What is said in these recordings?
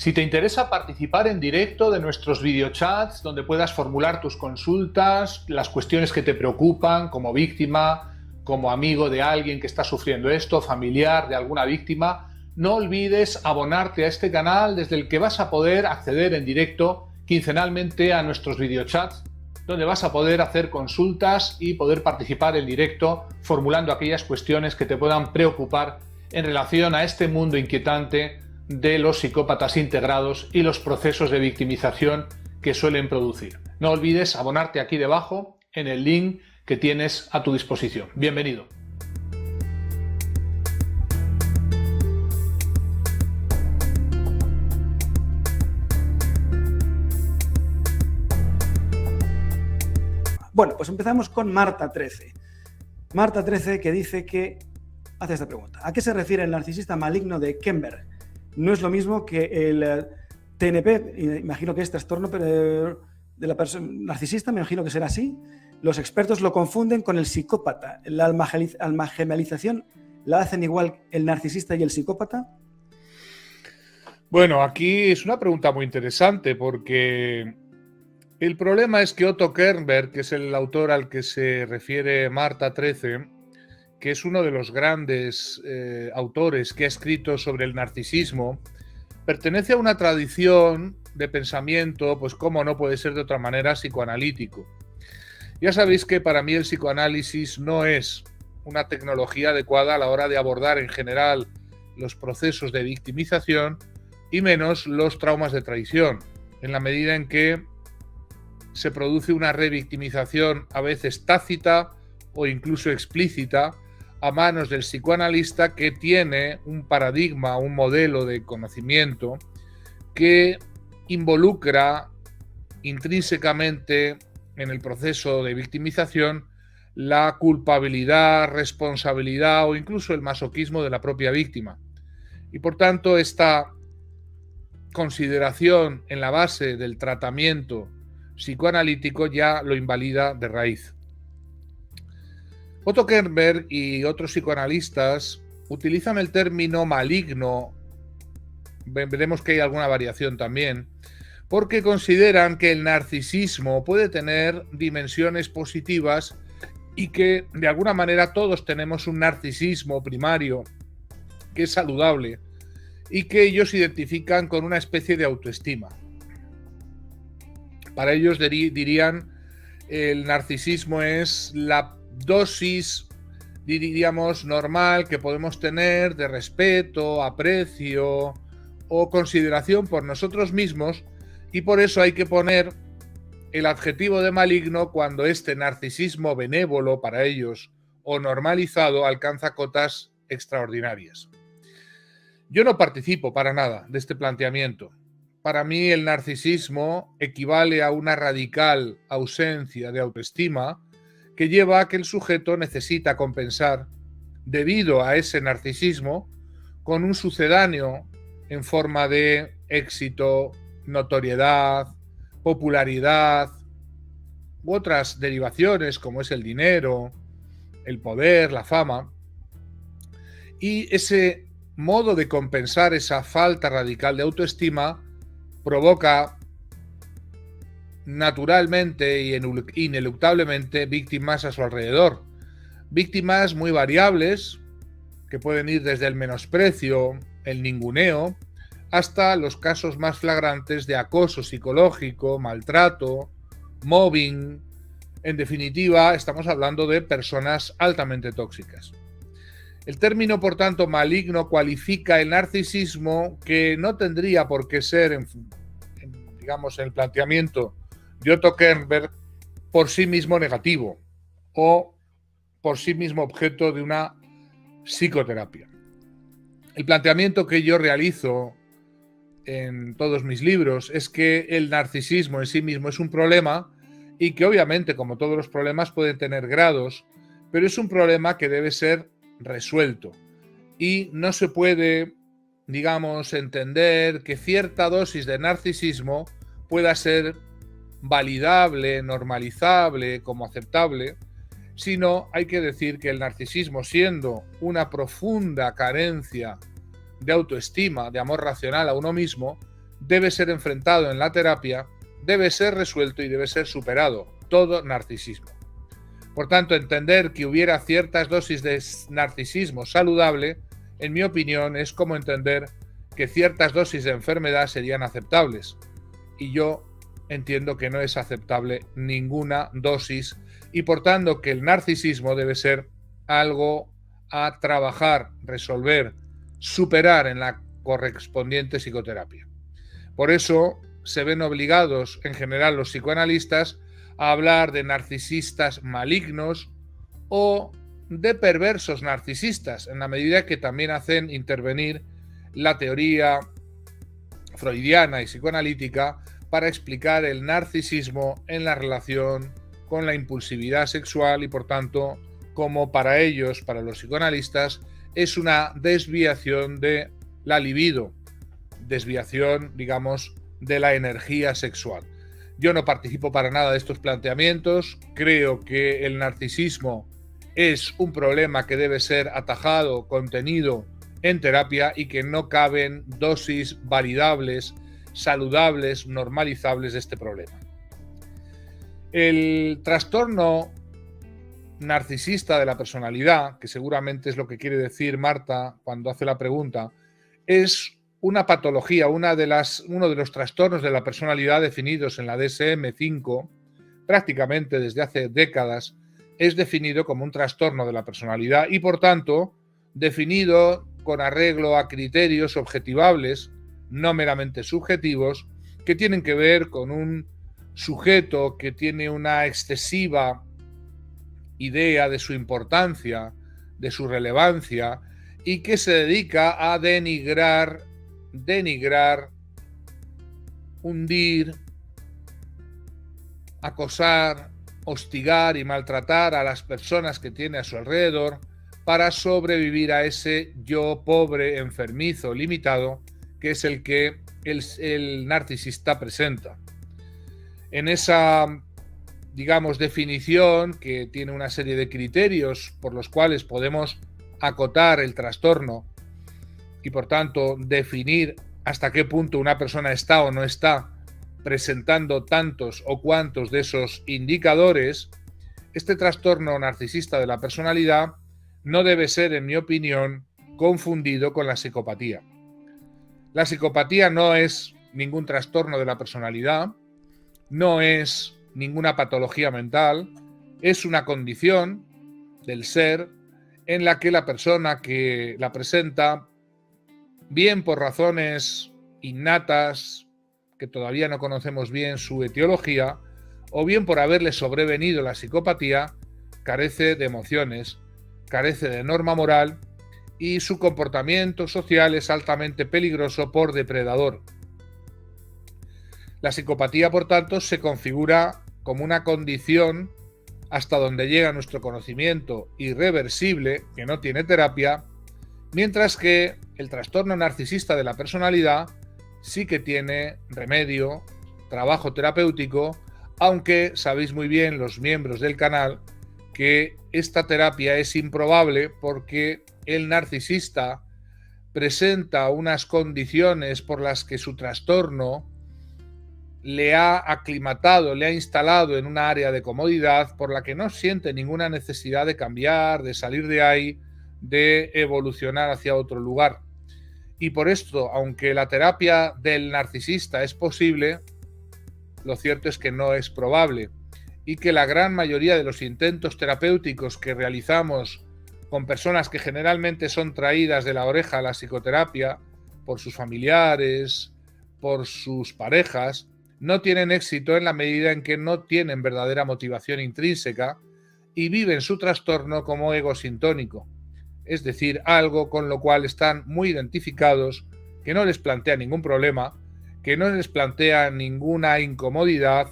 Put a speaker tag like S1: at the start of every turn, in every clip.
S1: Si te interesa participar en directo de nuestros videochats, donde puedas formular tus consultas, las cuestiones que te preocupan como víctima, como amigo de alguien que está sufriendo esto, familiar de alguna víctima, no olvides abonarte a este canal desde el que vas a poder acceder en directo quincenalmente a nuestros videochats, donde vas a poder hacer consultas y poder participar en directo formulando aquellas cuestiones que te puedan preocupar en relación a este mundo inquietante de los psicópatas integrados y los procesos de victimización que suelen producir. No olvides abonarte aquí debajo en el link que tienes a tu disposición. Bienvenido.
S2: Bueno, pues empezamos con Marta 13. Marta 13, que dice que hace esta pregunta. ¿A qué se refiere el narcisista maligno de Kemberg? No es lo mismo que el TNP, imagino que es trastorno de la persona narcisista, me imagino que será así. Los expertos lo confunden con el psicópata. ¿La almagemelización la hacen igual el narcisista y el psicópata?
S1: Bueno, aquí es una pregunta muy interesante porque el problema es que Otto Kernberg, que es el autor al que se refiere Marta 13, que es uno de los grandes autores que ha escrito sobre el narcisismo, pertenece a una tradición de pensamiento, pues como no puede ser de otra manera, psicoanalítico. Ya sabéis que para mí el psicoanálisis no es una tecnología adecuada a la hora de abordar en general los procesos de victimización y menos los traumas de traición, en la medida en que se produce una revictimización a veces tácita o incluso explícita a manos del psicoanalista, que tiene un paradigma, un modelo de conocimiento que involucra intrínsecamente en el proceso de victimización la culpabilidad, responsabilidad o incluso el masoquismo de la propia víctima. Y por tanto, esta consideración en la base del tratamiento psicoanalítico ya lo invalida de raíz. Otto Kernberg y otros psicoanalistas utilizan el término maligno, veremos que hay alguna variación también, porque consideran que el narcisismo puede tener dimensiones positivas y que de alguna manera todos tenemos un narcisismo primario que es saludable y que ellos identifican con una especie de autoestima. Para ellos dirían el narcisismo es la dosis, diríamos, normal que podemos tener de respeto, aprecio o consideración por nosotros mismos, y por eso hay que poner el adjetivo de maligno cuando este narcisismo benévolo para ellos o normalizado alcanza cotas extraordinarias. Yo no participo para nada de este planteamiento. Para mí el narcisismo equivale a una radical ausencia de autoestima que lleva a que el sujeto necesita compensar, debido a ese narcisismo, con un sucedáneo en forma de éxito, notoriedad, popularidad u otras derivaciones como es el dinero, el poder, la fama. Y ese modo de compensar esa falta radical de autoestima provoca naturalmente y ineluctablemente víctimas a su alrededor. Víctimas muy variables, que pueden ir desde el menosprecio, el ninguneo, hasta los casos más flagrantes de acoso psicológico, maltrato, mobbing. En definitiva, estamos hablando de personas altamente tóxicas. El término, por tanto, maligno cualifica el narcisismo, que no tendría por qué ser, digamos, en el planteamiento de Otto Kernberg, por sí mismo negativo o por sí mismo objeto de una psicoterapia. El planteamiento que yo realizo en todos mis libros es que el narcisismo en sí mismo es un problema y que obviamente, como todos los problemas, pueden tener grados, pero es un problema que debe ser resuelto y no se puede, digamos, entender que cierta dosis de narcisismo pueda ser validable, normalizable, como aceptable, sino hay que decir que el narcisismo, siendo una profunda carencia de autoestima, de amor racional a uno mismo, debe ser enfrentado en la terapia, debe ser resuelto y debe ser superado. Todo narcisismo. Por tanto, entender que hubiera ciertas dosis de narcisismo saludable, en mi opinión, es como entender que ciertas dosis de enfermedad serían aceptables. Y yo entiendo que no es aceptable ninguna dosis y por tanto que el narcisismo debe ser algo a trabajar, resolver, superar en la correspondiente psicoterapia. Por eso se ven obligados en general los psicoanalistas a hablar de narcisistas malignos o de perversos narcisistas, en la medida que también hacen intervenir la teoría freudiana y psicoanalítica para explicar el narcisismo en la relación con la impulsividad sexual y por tanto, como para ellos, para los psicoanalistas, es una desviación de la libido, desviación, digamos, de la energía sexual. Yo no participo para nada de estos planteamientos, creo que el narcisismo es un problema que debe ser atajado, contenido en terapia y que no caben dosis validables, saludables, normalizables de este problema. El trastorno narcisista de la personalidad, que seguramente es lo que quiere decir Marta cuando hace la pregunta, es una patología, uno de los trastornos de la personalidad definidos en la DSM-5, prácticamente desde hace décadas, es definido como un trastorno de la personalidad y, por tanto, definido con arreglo a criterios objetivables, no meramente subjetivos, que tienen que ver con un sujeto que tiene una excesiva idea de su importancia, de su relevancia, y que se dedica a denigrar, hundir, acosar, hostigar y maltratar a las personas que tiene a su alrededor para sobrevivir a ese yo pobre, enfermizo, limitado, que es el que el narcisista presenta. En esa, digamos, definición, que tiene una serie de criterios por los cuales podemos acotar el trastorno y, por tanto, definir hasta qué punto una persona está o no está presentando tantos o cuantos de esos indicadores, este trastorno narcisista de la personalidad no debe ser, en mi opinión, confundido con la psicopatía. La psicopatía no es ningún trastorno de la personalidad, no es ninguna patología mental, es una condición del ser en la que la persona que la presenta, bien por razones innatas, que todavía no conocemos bien su etiología, o bien por haberle sobrevenido la psicopatía, carece de emociones, carece de norma moral y su comportamiento social es altamente peligroso por depredador. La psicopatía, por tanto, se configura como una condición hasta donde llega nuestro conocimiento irreversible, que no tiene terapia, mientras que el trastorno narcisista de la personalidad sí que tiene remedio, trabajo terapéutico, aunque sabéis muy bien los miembros del canal que esta terapia es improbable porque el narcisista presenta unas condiciones por las que su trastorno le ha aclimatado, le ha instalado en una área de comodidad por la que no siente ninguna necesidad de cambiar, de salir de ahí, de evolucionar hacia otro lugar. Y por esto, aunque la terapia del narcisista es posible, lo cierto es que no es probable y que la gran mayoría de los intentos terapéuticos que realizamos con personas que generalmente son traídas de la oreja a la psicoterapia por sus familiares, por sus parejas, no tienen éxito en la medida en que no tienen verdadera motivación intrínseca y viven su trastorno como egosintónico. Es decir, algo con lo cual están muy identificados, que no les plantea ningún problema, que no les plantea ninguna incomodidad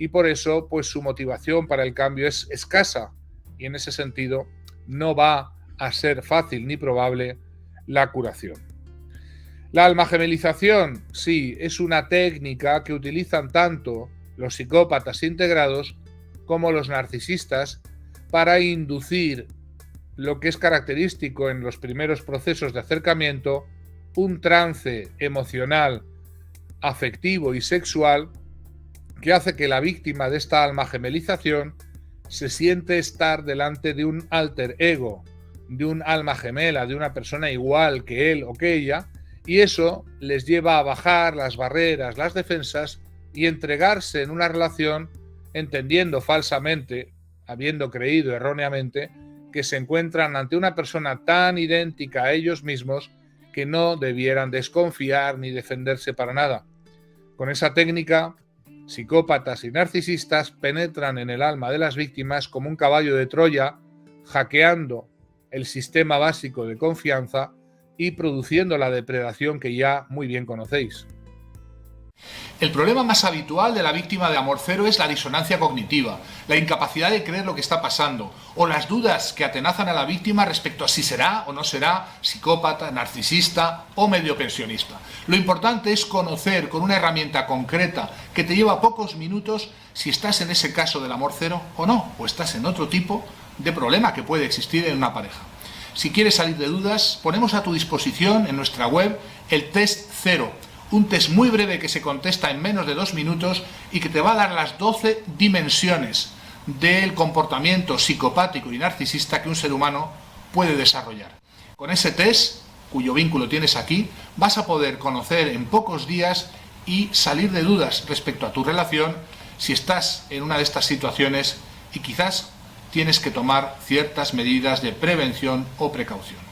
S1: y por eso pues su motivación para el cambio es escasa y en ese sentido no va a ser fácil ni probable la curación. La almagemelización, sí, es una técnica que utilizan tanto los psicópatas integrados como los narcisistas para inducir lo que es característico en los primeros procesos de acercamiento, un trance emocional afectivo y sexual que hace que la víctima de esta alma gemelización se siente estar delante de un alter ego, de un alma gemela, de una persona igual que él o que ella, y eso les lleva a bajar las barreras, las defensas y entregarse en una relación entendiendo falsamente, habiendo creído erróneamente, que se encuentran ante una persona tan idéntica a ellos mismos que no debieran desconfiar ni defenderse para nada. Con esa técnica, psicópatas y narcisistas penetran en el alma de las víctimas como un caballo de Troya, hackeando el sistema básico de confianza y produciendo la depredación que ya muy bien conocéis.
S3: El problema más habitual de la víctima de amor cero es la disonancia cognitiva, la incapacidad de creer lo que está pasando, o las dudas que atenazan a la víctima respecto a si será o no será psicópata, narcisista o medio pensionista. Lo importante es conocer con una herramienta concreta que te lleva pocos minutos si estás en ese caso del amor cero o no, o estás en otro tipo de problema que puede existir en una pareja. Si quieres salir de dudas, ponemos a tu disposición en nuestra web el test cero, un test muy breve que se contesta en menos de 2 minutos y que te va a dar las 12 dimensiones del comportamiento psicopático y narcisista que un ser humano puede desarrollar. Con ese test, cuyo vínculo tienes aquí, vas a poder conocer en pocos días y salir de dudas respecto a tu relación si estás en una de estas situaciones y quizás tienes que tomar ciertas medidas de prevención o precaución.